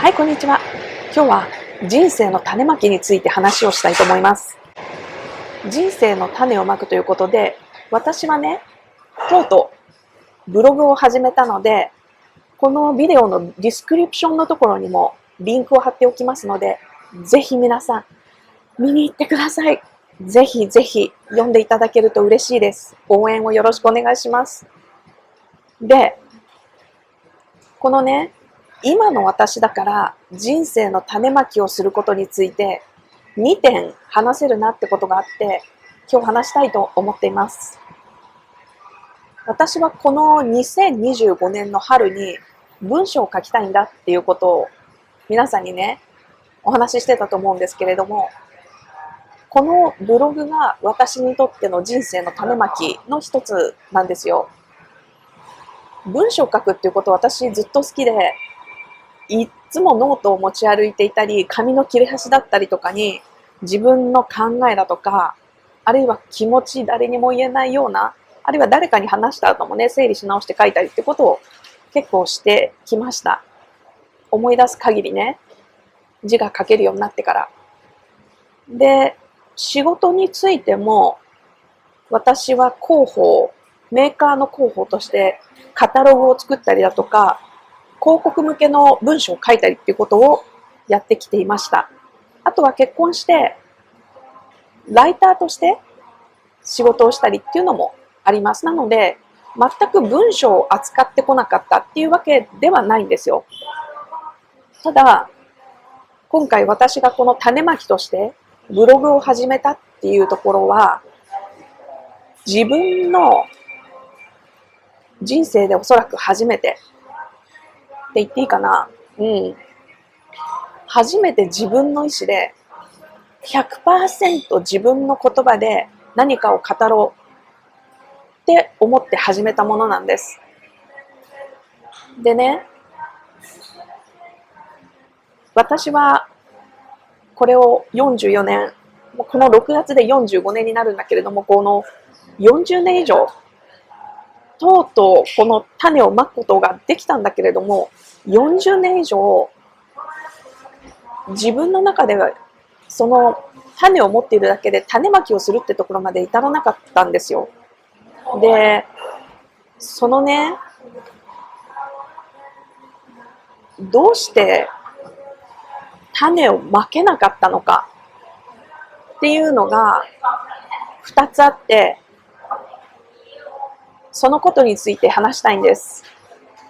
はい、こんにちは。今日は人生の種まきについて話をしたいと思います。人生の種をまくということで、私はね、とうとうブログを始めたので、このビデオのディスクリプションのところにもリンクを貼っておきますので、ぜひ皆さん見に行ってください。ぜひぜひ読んでいただけると嬉しいです。応援をよろしくお願いします。で、このね、今の私だから人生の種まきをすることについて2点話せるなってことがあって、今日話したいと思っています。私はこの2025年の春に文章を書きたいんだっていうことを皆さんにね、お話ししてたと思うんですけれども、このブログが私にとっての人生の種まきの一つなんですよ。文章を書くっていうことは私ずっと好きで、いつもノートを持ち歩いていたり、紙の切れ端だったりとかに自分の考えだとか、あるいは気持ち誰にも言えないような、あるいは誰かに話した後もね、整理し直して書いたりってことを結構してきました。思い出す限りね、字が書けるようになってから。で、仕事についても、私は広報、メーカーの広報としてカタログを作ったりだとか、広告向けの文章を書いたりっていうことをやってきていました。あとは結婚して、ライターとして仕事をしたりっていうのもあります。なので、全く文章を扱ってこなかったっていうわけではないんですよ。ただ、今回私がこの種まきとしてブログを始めたっていうところは、自分の人生でおそらく初めてって言っていいかな。初めて自分の意思で 100% 自分の言葉で何かを語ろうって思って始めたものなんです。でね、私はこれを44年、この6月で45年になるんだけれども、この40年以上、とうとうこの種をまくことができたんだけれども、40年以上、自分の中ではその種を持っているだけで種まきをするってところまで至らなかったんですよ。で、そのね、どうして種をまけなかったのかっていうのが2つあって、そのことについて話したいんです。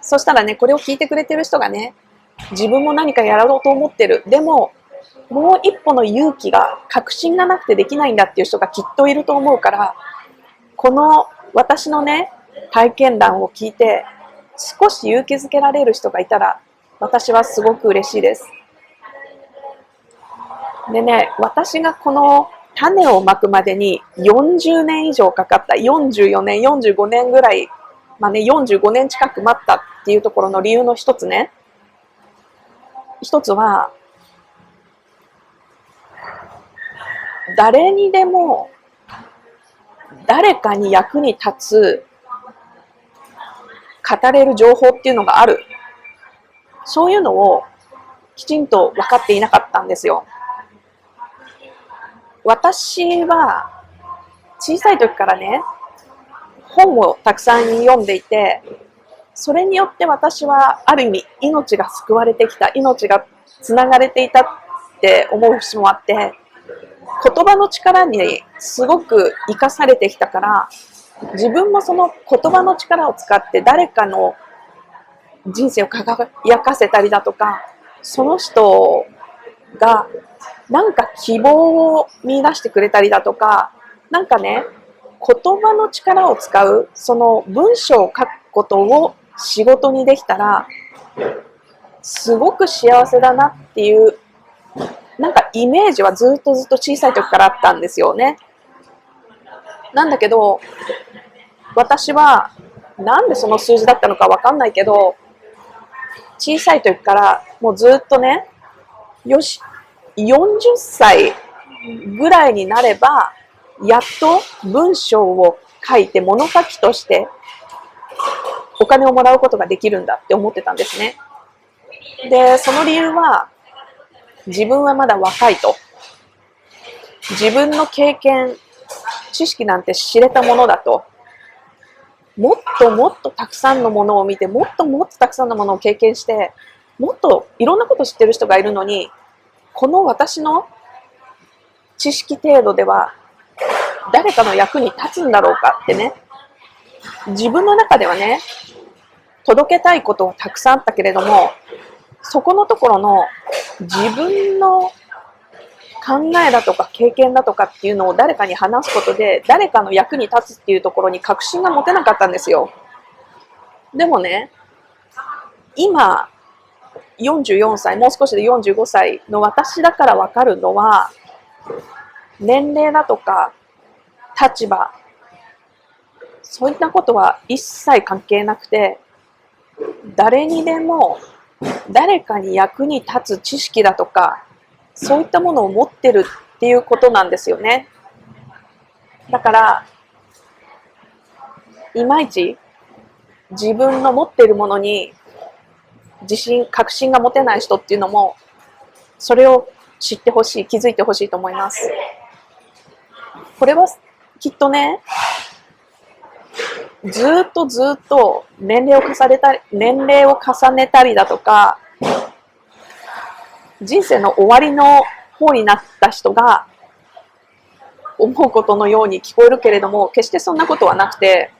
そしたらね、これを聞いてくれてる人がね、自分も何かやろうと思ってる。でも、もう一歩の勇気が、確信がなくてできないんだっていう人がきっといると思うから、この私のね、体験談を聞いて、少し勇気づけられる人がいたら、私はすごく嬉しいです。でね、私がこの種をまくまでに40年以上かかった、44年、45年ぐらい、45年近く待ったっていうところの理由の一つね、一つは、誰にでも誰かに役に立つ語れる情報っていうのがある。そういうのをきちんと分かっていなかったんですよ。私は小さい時からね、本をたくさん読んでいて、それによって私はある意味命が救われてきた、命がつながれていたって思う節もあって、言葉の力にすごく生かされてきたから、自分もその言葉の力を使って誰かの人生を輝かせたりだとか、その人がなんか希望を見出してくれたりだとか、なんかね、言葉の力を使う、その文章を書くことを仕事にできたら、すごく幸せだなっていう、なんかイメージはずっと小さい時からあったんですよね。なんだけど、私は、なんでその数字だったのかわかんないけど、小さい時からもうずっとね、よし、40歳ぐらいになれば、やっと文章を書いて物書きとしてお金をもらうことができるんだって思ってたんですね。で、その理由は、自分はまだ若いと。自分の経験、知識なんて知れたものだと。もっともっとたくさんのものを見て、もっともっとたくさんのものを経験して、もっといろんなことを知ってる人がいるのに、この私の知識程度では誰かの役に立つんだろうかってね、自分の中ではね、届けたいことはたくさんあったけれども、そこのところの自分の考えだとか経験だとかっていうのを誰かに話すことで、誰かの役に立つっていうところに確信が持てなかったんですよ。でもね、今、44歳、もう少しで45歳の私だからわかるのは、年齢だとか立場、そういったことは一切関係なくて、誰にでも誰かに役に立つ知識だとか、そういったものを持ってるっていうことなんですよね。だから、いまいち自分の持っているものに自信、確信が持てない人っていうのも、それを知ってほしい、気づいてほしいと思います。これはきっとね、ずっと年齢を重ねたりだとか、人生の終わりの方になった人が思うことのように聞こえるけれども、決してそんなことはなくて、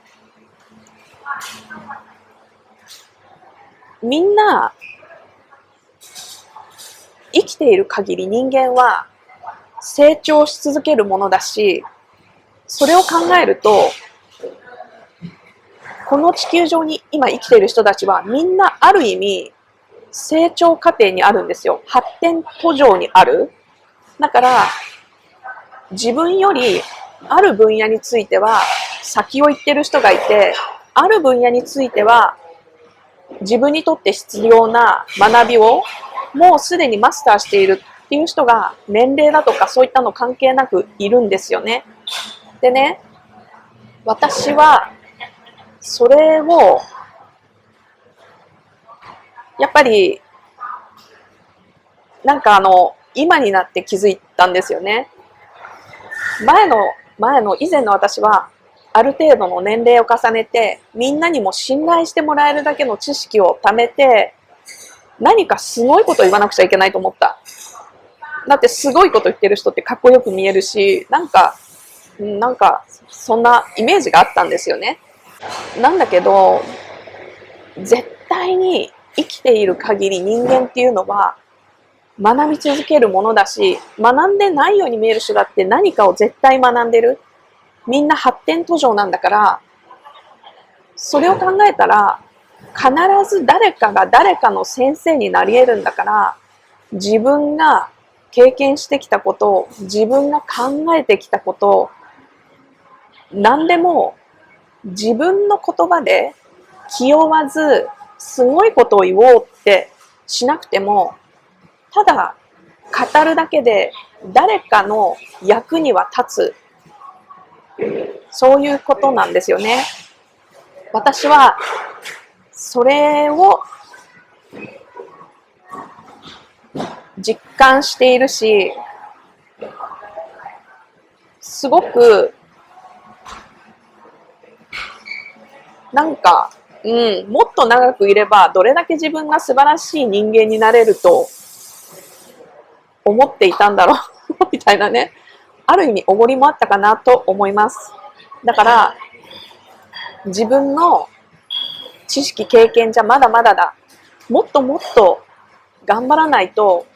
みんな生きている限り人間は成長し続けるものだし、それを考えると、この地球上に今生きている人たちはみんなある意味成長過程にあるんですよ。発展途上にある。だから自分よりある分野については先を行ってる人がいて、ある分野については自分にとって必要な学びをもうすでにマスターしているっていう人が年齢だとかそういったの関係なくいるんですよね。でね、私はそれをやっぱり今になって気づいたんですよね。以前の私はある程度の年齢を重ねて、みんなにも信頼してもらえるだけの知識を貯めて、何かすごいことを言わなくちゃいけないと思った。だってすごいこと言ってる人ってかっこよく見えるし、そんなイメージがあったんですよね。なんだけど、絶対に生きている限り人間っていうのは学び続けるものだし、学んでないように見える人だって何かを絶対学んでる。みんな発展途上なんだから、それを考えたら、必ず誰かが誰かの先生になり得るんだから、自分が経験してきたこと、自分が考えてきたこと、何でも自分の言葉で気負わず、すごいことを言おうってしなくても、ただ語るだけで誰かの役には立つ。そういうことなんですよね。私はそれを実感しているし、すごくもっと長くいればどれだけ自分が素晴らしい人間になれると思っていたんだろうみたいなね、ある意味おごりもあったかなと思います。だから自分の知識経験じゃまだまだだ、もっともっと頑張らないと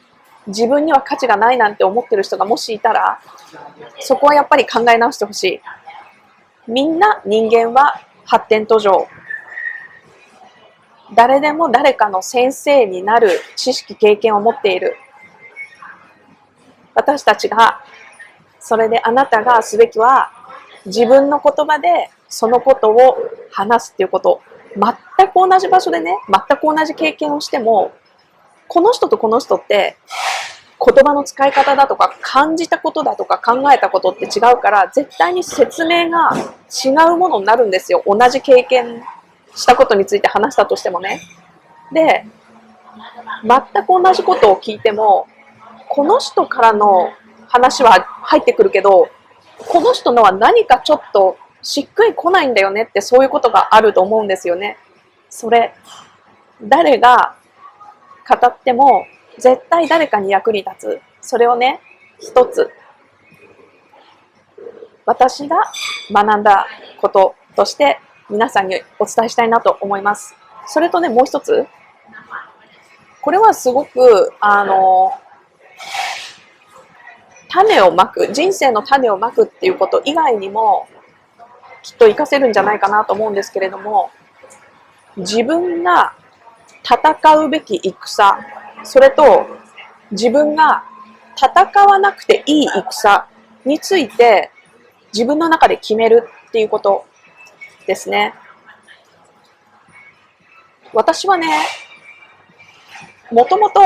自分には価値がないなんて思ってる人がもしいたら、そこはやっぱり考え直してほしい。みんな人間は発展途上。誰でも誰かの先生になる知識経験を持っている。私たちが、それであなたがすべきは自分の言葉でそのことを話すっていうこと。全く同じ場所でね、全く同じ経験をしても、この人とこの人って言葉の使い方だとか感じたことだとか考えたことって違うから、絶対に説明が違うものになるんですよ。同じ経験したことについて話したとしてもね。で、全く同じことを聞いても、この人からの話は入ってくるけど、この人のは何かちょっとしっくりこないんだよねって、そういうことがあると思うんですよね。それ、誰が語っても絶対誰かに役に立つ。それをね、一つ私が学んだこととして皆さんにお伝えしたいなと思います。それとね、もう一つ、これはすごく種をまく、人生の種をまくっていうこと以外にもきっと活かせるんじゃないかなと思うんですけれども、自分が戦うべき戦、それと自分が戦わなくていい戦について自分の中で決めるっていうことですね。私はね、もともと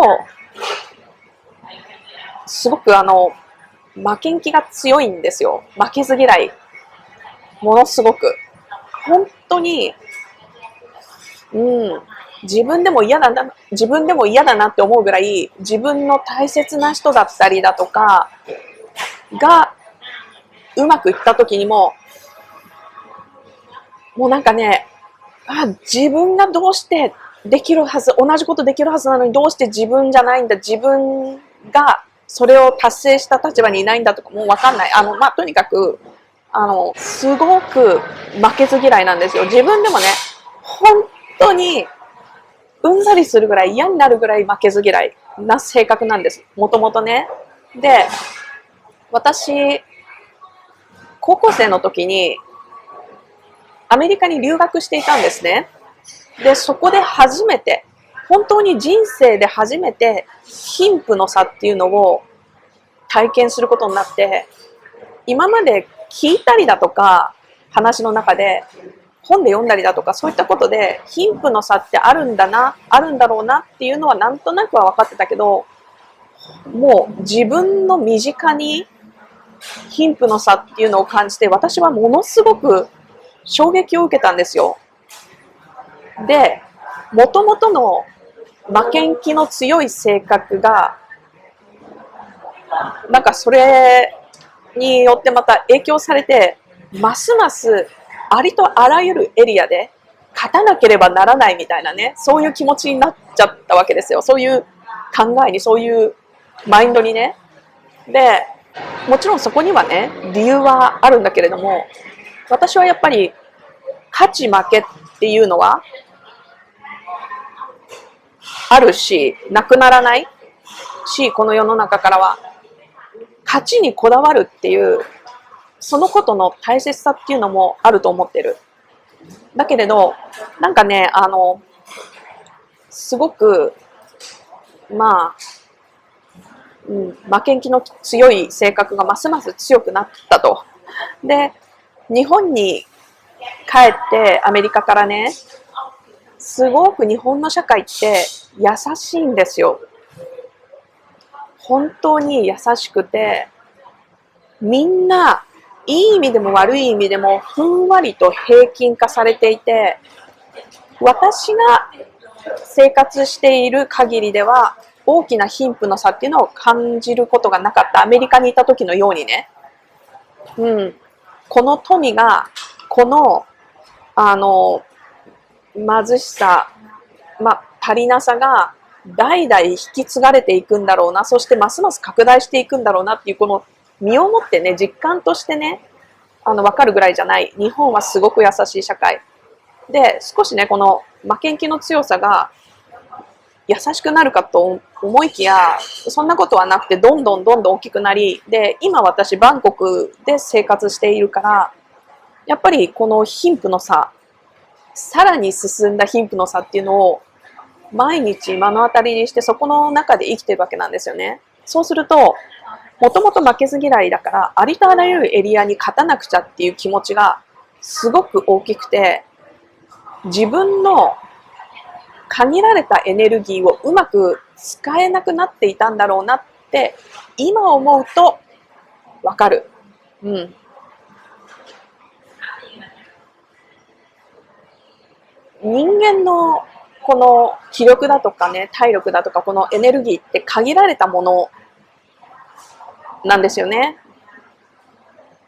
すごく負けん気が強いんですよ。負けず嫌い。ものすごく。本当に、自分でも嫌だなって思うぐらい、自分の大切な人だったりだとかがうまくいった時にも、もうなんかね、自分がどうしてできるはず、同じことできるはずなのにどうして自分じゃないんだ、自分がそれを達成した立場にいないんだとかもうわかんない。とにかく、すごく負けず嫌いなんですよ。自分でもね、本当にうんざりするぐらい嫌になるぐらい負けず嫌いな性格なんです。もともとね。で、私、高校生の時にアメリカに留学していたんですね。で、そこで初めて、本当に人生で初めて貧富の差っていうのを体験することになって、今まで聞いたりだとか、話の中で、本で読んだりだとか、そういったことで、貧富の差ってあるんだな、あるんだろうなっていうのはなんとなくは分かってたけど、もう自分の身近に貧富の差っていうのを感じて、私はものすごく衝撃を受けたんですよ。で、もともとの負けん気の強い性格が、なんかそれによってまた影響されて、ますますありとあらゆるエリアで勝たなければならないみたいなね、そういう気持ちになっちゃったわけですよ。そういう考えに、そういうマインドにね。で、もちろんそこにはね、理由はあるんだけれども、私はやっぱり勝ち負けっていうのはあるし、なくならないし、この世の中からは勝ちにこだわるっていうそのことの大切さっていうのもあると思ってる。だけれど、なんかね、すごく、まあ、負けん気の強い性格がますます強くなったと。で、日本に帰ってアメリカからね、すごく日本の社会って優しいんですよ。本当に優しくて、みんないい意味でも悪い意味でもふんわりと平均化されていて、私が生活している限りでは大きな貧富の差っていうのを感じることがなかった。アメリカにいた時のようにね。この富が、この、貧しさ、足りなさが代々引き継がれていくんだろうな、そしてますます拡大していくんだろうなっていう、この身をもってね、実感としてね、わかるぐらいじゃない。日本はすごく優しい社会。で、少しね、この負けん気の強さが優しくなるかと思いきや、そんなことはなくて、どんどんどんどん大きくなり、で、今私、バンコクで生活しているから、やっぱりこの貧富の差、さらに進んだ貧富の差っていうのを、毎日目の当たりにして、そこの中で生きてるわけなんですよね。そうすると、もともと負けず嫌いだから、ありとあらゆるエリアに勝たなくちゃっていう気持ちが、すごく大きくて、自分の限られたエネルギーをうまく使えなくなっていたんだろうなって今思うとわかる。人間のここの気力だとかね、体力だとか、このエネルギーって限られたものなんですよね。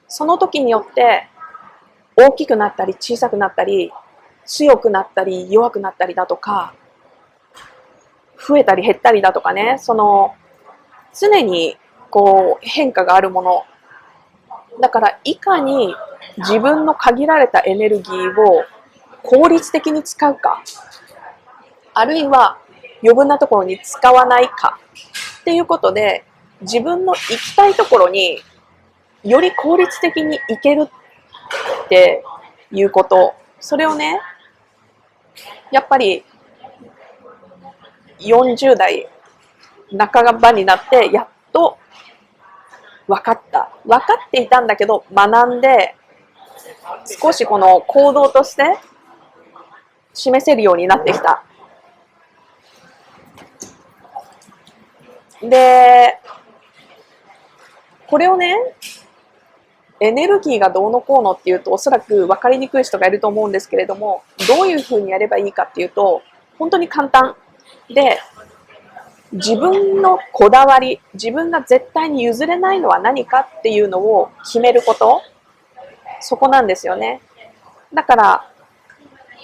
その時によって大きくなったり小さくなったり、強くなったり弱くなったりだとか、増えたり減ったりだとかね、その常にこう変化があるもの。だからいかに自分の限られたエネルギーを効率的に使うか、あるいは余分なところに使わないかっていうことで、自分の行きたいところにより効率的に行けるっていうこと、それをね、やっぱり40代半ばになってやっと分かった。分かっていたんだけど学んで、少しこの行動として示せるようになってきた。で、これをね、エネルギーがどうのこうのっていうと、おそらく分かりにくい人がいると思うんですけれども、どういうふうにやればいいかっていうと、本当に簡単で、自分のこだわり、自分が絶対に譲れないのは何かっていうのを決めること、そこなんですよね。だから、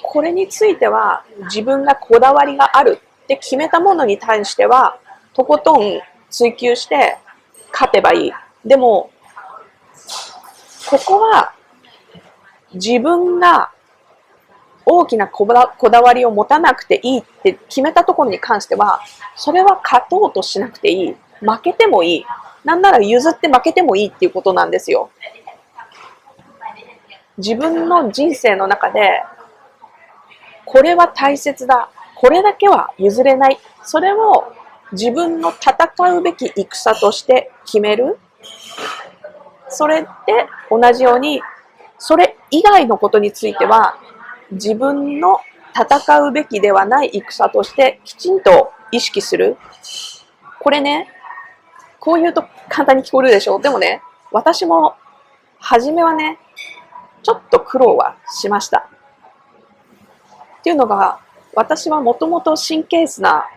これについては自分がこだわりがあるって決めたものに対しては、とことん追求して勝てばいい。でも、ここは自分が大きなこだわりを持たなくていいって決めたところに関しては、それは勝とうとしなくていい。負けてもいい。なんなら譲って負けてもいいっていうことなんですよ。自分の人生の中で、これは大切だ。これだけは譲れない。それを自分の戦うべき戦として決める。それって同じように、それ以外のことについては、自分の戦うべきではない戦としてきちんと意識する。これね、こう言うと簡単に聞こえるでしょ。でもね、私も初めはね、ちょっと苦労はしました。っていうのが、私はもともと神経質な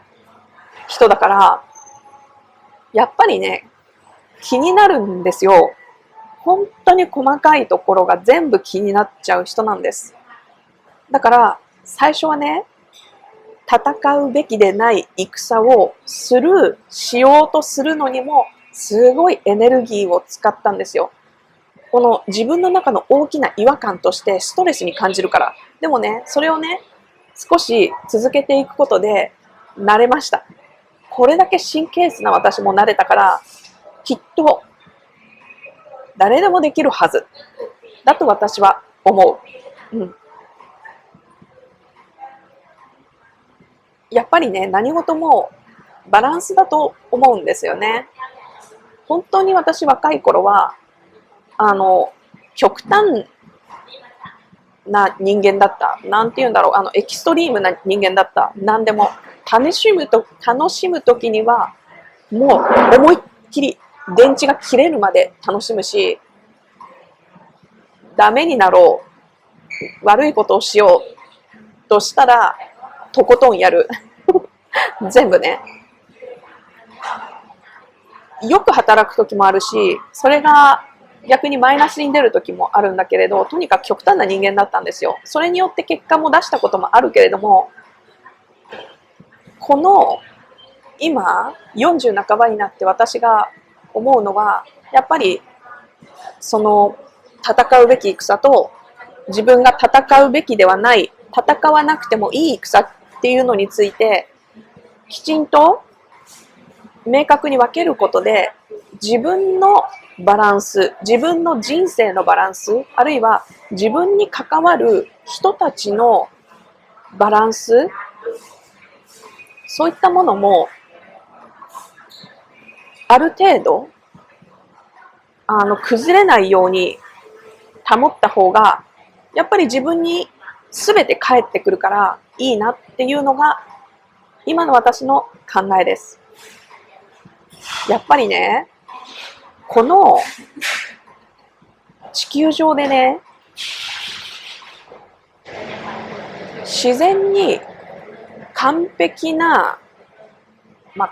人だから、やっぱりね、気になるんですよ。本当に細かいところが全部気になっちゃう人なんです。だから最初はね、戦うべきでない戦をしようとするのにもすごいエネルギーを使ったんですよ。この自分の中の大きな違和感としてストレスに感じるから。でもね、それをね、少し続けていくことで慣れました。これだけ神経質な私も慣れたから、きっと誰でもできるはずだと私は思う。やっぱりね、何事もバランスだと思うんですよね。本当に私若い頃は、極端な人間だった。なんて言うんだろう、エキストリームな人間だった。何でも。楽しむときには、もう思いっきり電池が切れるまで楽しむし、ダメになろう、悪いことをしようとしたら、とことんやる。全部ね。よく働く時もあるし、それが逆にマイナスに出る時もあるんだけれど、とにかく極端な人間だったんですよ。それによって結果も出したこともあるけれども、この今40半ばになって私が思うのは、やっぱりその戦うべき戦と自分が戦うべきではない、戦わなくてもいい戦っていうのについてきちんと明確に分けることで、自分のバランス、自分の人生のバランス、あるいは自分に関わる人たちのバランス、そういったものもある程度崩れないように保った方が、やっぱり自分に全て返ってくるからいいなっていうのが今の私の考えです。やっぱりね、この地球上でね、完璧な、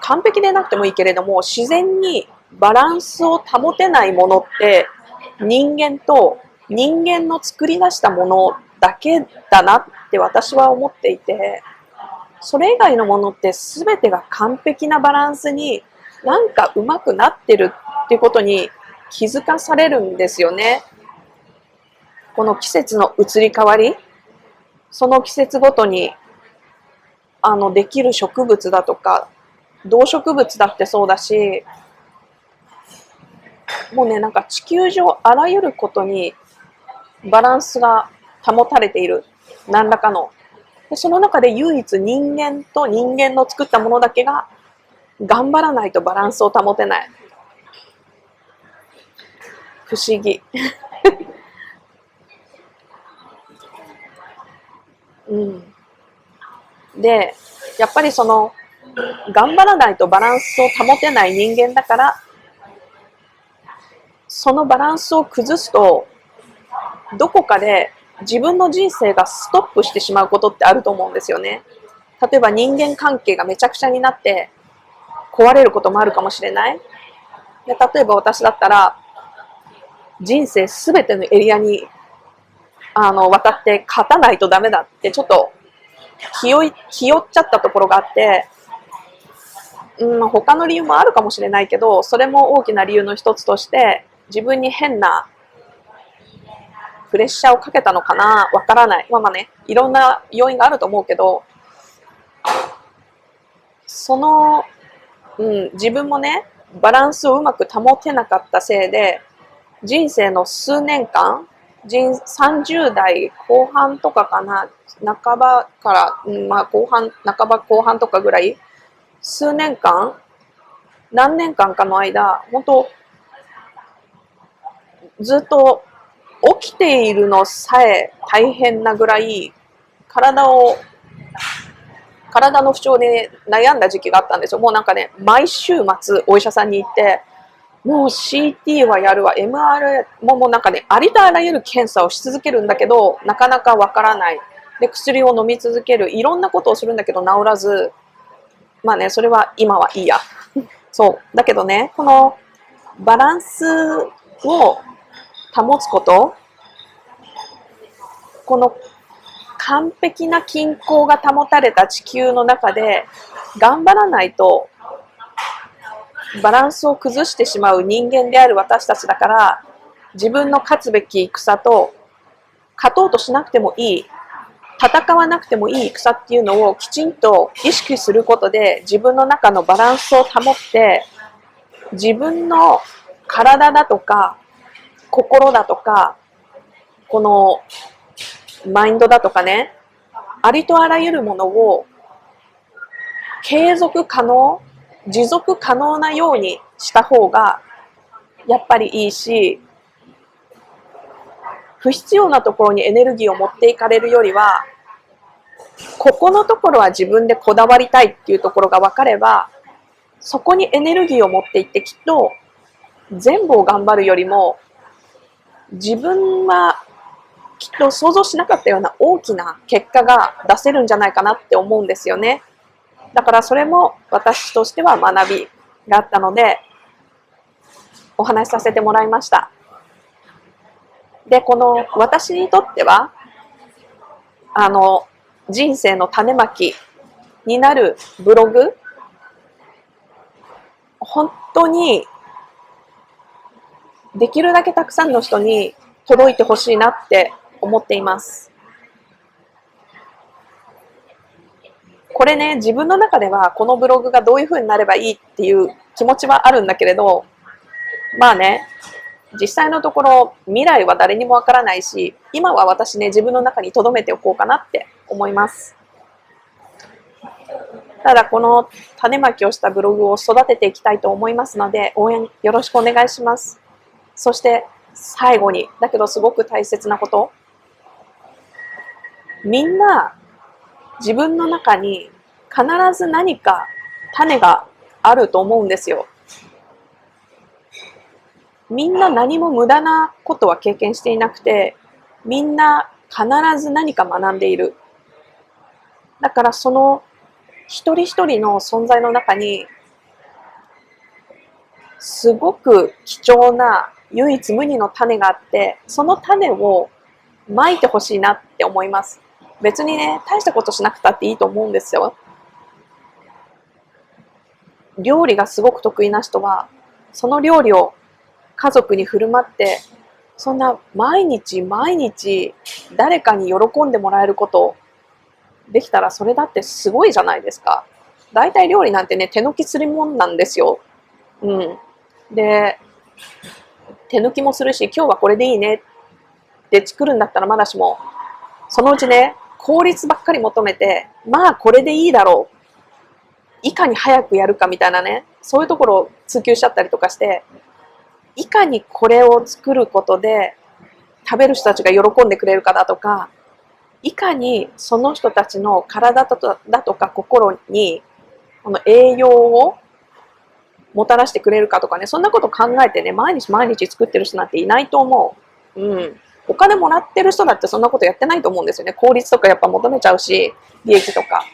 完璧でなくてもいいけれども、自然にバランスを保てないものって人間と人間の作り出したものだけだなって私は思っていて、それ以外のものって全てが完璧なバランスになんかうまくなってるっていうことに気づかされるんですよね。この季節の移り変わり、その季節ごとにできる植物だとか動植物だってそうだし、もうね、なんか地球上あらゆることにバランスが保たれている、何らかの。でその中で唯一人間と人間の作ったものだけが頑張らないとバランスを保てない。不思議。うん。で、やっぱりその頑張らないとバランスを保てない人間だから、そのバランスを崩すとどこかで自分の人生がストップしてしまうことってあると思うんですよね。例えば人間関係がめちゃくちゃになって壊れることもあるかもしれない。で、例えば私だったら人生すべてのエリアに渡って勝たないとダメだってちょっと気負っちゃったところがあって、他の理由もあるかもしれないけど、それも大きな理由の一つとして自分に変なプレッシャーをかけたのかな、わからない。ね、いろんな要因があると思うけど、その、自分もね、バランスをうまく保てなかったせいで、人生の数年間、30代後半とかかな、半ばから、後半、半ば後半とかぐらい、数年間、何年間かの間、本当ずっと起きているのさえ大変なぐらい体の不調で悩んだ時期があったんですよ。もうなんかね、毎週末お医者さんに行って、もう CT はやるわ、MRI もうなんかね、ありとあらゆる検査をし続けるんだけど、なかなかわからない。で、薬を飲み続ける。いろんなことをするんだけど治らず、それは今はいいや。そう。だけどね、このバランスを保つこと、この完璧な均衡が保たれた地球の中で頑張らないとバランスを崩してしまう人間である私たちだから、自分の勝つべき戦と勝とうとしなくてもいい、戦わなくてもいい戦っていうのをきちんと意識することで自分の中のバランスを保って、自分の体だとか心だとかこのマインドだとかね、ありとあらゆるものを継続可能、持続可能なようにした方がやっぱりいいし、不必要なところにエネルギーを持っていかれるよりは、ここのところは自分でこだわりたいっていうところが分かれば、そこにエネルギーを持っていって、きっと全部を頑張るよりも自分はきっと想像しなかったような大きな結果が出せるんじゃないかなって思うんですよね。だからそれも私としては学びがあったのでお話しさせてもらいました。で、この私にとっては人生の種まきになるブログ、本当にできるだけたくさんの人に届いてほしいなって思っています。これね、自分の中ではこのブログがどういう風になればいいっていう気持ちはあるんだけれど、実際のところ未来は誰にもわからないし、今は私ね、自分の中に留めておこうかなって思います。ただこの種まきをしたブログを育てていきたいと思いますので、応援よろしくお願いします。そして最後に、だけどすごく大切なこと、みんな自分の中に必ず何か種があると思うんですよ。みんな何も無駄なことは経験していなくて、みんな必ず何か学んでいる。だからその一人一人の存在の中にすごく貴重な唯一無二の種があって、その種をまいてほしいなって思います。別にね、大したことしなくたっていいと思うんですよ。料理がすごく得意な人は、その料理を家族に振る舞って、そんな毎日毎日誰かに喜んでもらえることできたら、それだってすごいじゃないですか。大体料理なんてね、手抜きするもんなんですよ。うん。で、手抜きもするし、今日はこれでいいねって作るんだったらまだしも、そのうちね、効率ばっかり求めて、まあこれでいいだろう。いかに早くやるかみたいなね、そういうところを追求しちゃったりとかして、いかにこれを作ることで食べる人たちが喜んでくれるかだとか、いかにその人たちの体だとか心にこの栄養をもたらしてくれるかとかね、そんなこと考えてね、毎日毎日作ってる人なんていないと思う。うん。お金もらってる人だってそんなことやってないと思うんですよね。効率とかやっぱ求めちゃうし、利益とか。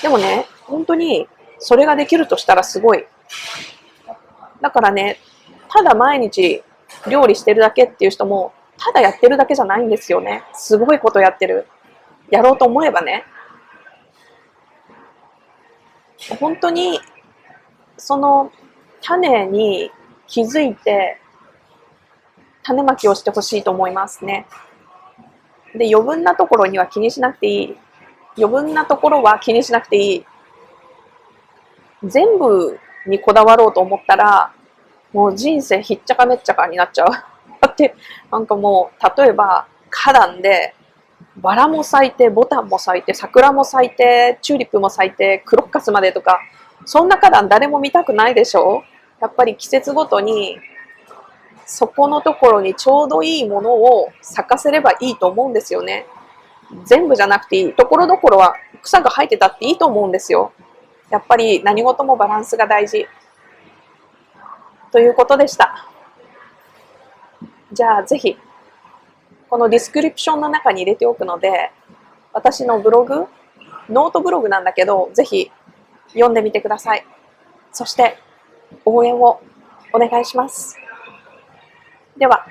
でもね、本当にそれができるとしたらすごい。だからね、ただ毎日料理してるだけっていう人も、ただやってるだけじゃないんですよね。すごいことやってる。やろうと思えばね。本当にその種に気づいて種まきをしてほしいと思いますね。で、余分なところには気にしなくていい。余分なところは気にしなくていい。全部にこだわろうと思ったら、もう人生ひっちゃかめっちゃかになっちゃう。だって、なんかもう、例えば花壇で、バラも咲いて、ボタンも咲いて、桜も咲いて、チューリップも咲いて、クロッカスまでとか、そんな花壇誰も見たくないでしょ？やっぱり季節ごとに、そこのところにちょうどいいものを咲かせればいいと思うんですよね。全部じゃなくていい。ところどころは草が生えてたっていいと思うんですよ。やっぱり何事もバランスが大事。ということでした。じゃあぜひ、このディスクリプションの中に入れておくので、私のブログ、ノートブログなんだけど、ぜひ読んでみてください。そして応援をお願いします。では。